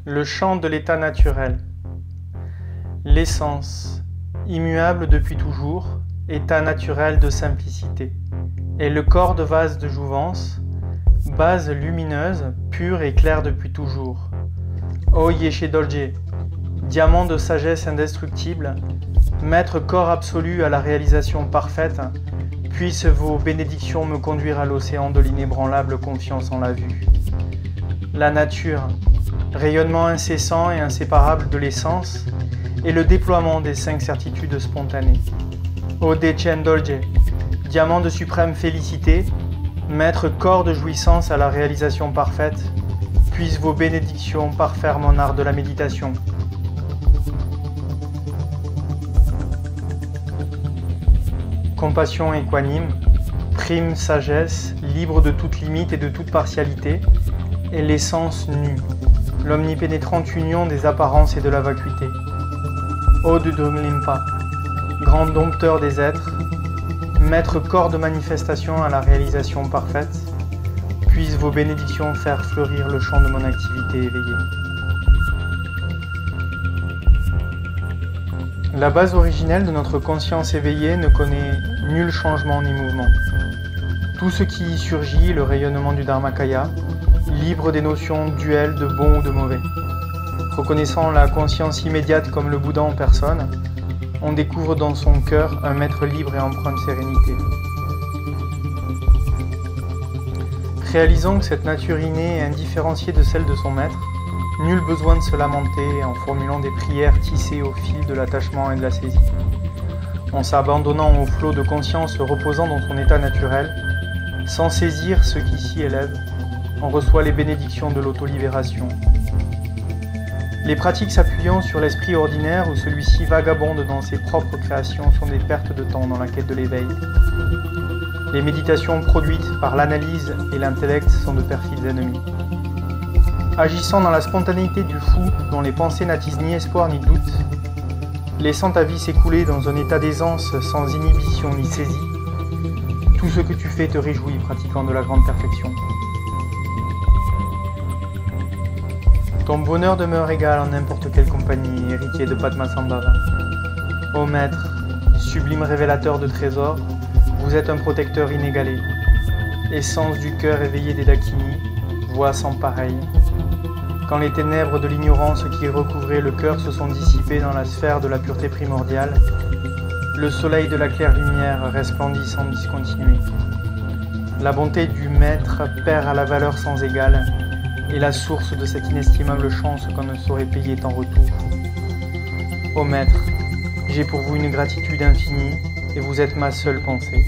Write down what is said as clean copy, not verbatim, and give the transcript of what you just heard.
Le chant de l'état naturel. L'essence, immuable depuis toujours, état naturel de simplicité, est le corps de vase de jouvence, base lumineuse, pure et claire depuis toujours. Ô Yeshe Dolje, diamant de sagesse indestructible, maître corps absolu à la réalisation parfaite, puissent vos bénédictions me conduire à l'océan de l'inébranlable confiance en la vue. La nature, rayonnement incessant et inséparable de l'essence, et le déploiement des 5 certitudes spontanées. Ô Dechen Dolje, diamant de suprême félicité, maître corps de jouissance à la réalisation parfaite, puissent vos bénédictions parfaire mon art de la méditation. Compassion équanime, prime sagesse, libre de toute limite et de toute partialité, est l'essence nue, l'omnipénétrante union des apparences et de la vacuité. Ô Dudunglimpa, grand dompteur des êtres, maître corps de manifestation à la réalisation parfaite, puissent vos bénédictions faire fleurir le champ de mon activité éveillée. La base originelle de notre conscience éveillée ne connaît nul changement ni mouvement. Tout ce qui y surgit, le rayonnement du Dharmakaya, libre des notions duelles de bon ou de mauvais. Reconnaissant la conscience immédiate comme le Bouddha en personne, on découvre dans son cœur un maître libre et empreint de sérénité. Réalisant que cette nature innée est indifférenciée de celle de son maître, nul besoin de se lamenter en formulant des prières tissées au fil de l'attachement et de la saisie. En s'abandonnant au flot de conscience reposant dans son état naturel, sans saisir ce qui s'y élève, on reçoit les bénédictions de l'autolibération. Les pratiques s'appuyant sur l'esprit ordinaire où celui-ci vagabonde dans ses propres créations sont des pertes de temps dans la quête de l'éveil. Les méditations produites par l'analyse et l'intellect sont de perfides ennemis. Agissant dans la spontanéité du fou dont les pensées n'attisent ni espoir ni doute, laissant ta vie s'écouler dans un état d'aisance sans inhibition ni saisie, tout ce que tu fais te réjouit pratiquant de la grande perfection. Ton bonheur demeure égal en n'importe quelle compagnie, héritier de Padmasambhava. Ô maître, sublime révélateur de trésors, vous êtes un protecteur inégalé. Essence du cœur éveillé des Dakini, voix sans pareille. Quand les ténèbres de l'ignorance qui recouvraient le cœur se sont dissipées dans la sphère de la pureté primordiale, le soleil de la claire lumière resplendit sans discontinuer. La bonté du maître perd à la valeur sans égale, et la source de cette inestimable chance qu'on ne saurait payer en retour. Ô maître, j'ai pour vous une gratitude infinie, et vous êtes ma seule pensée.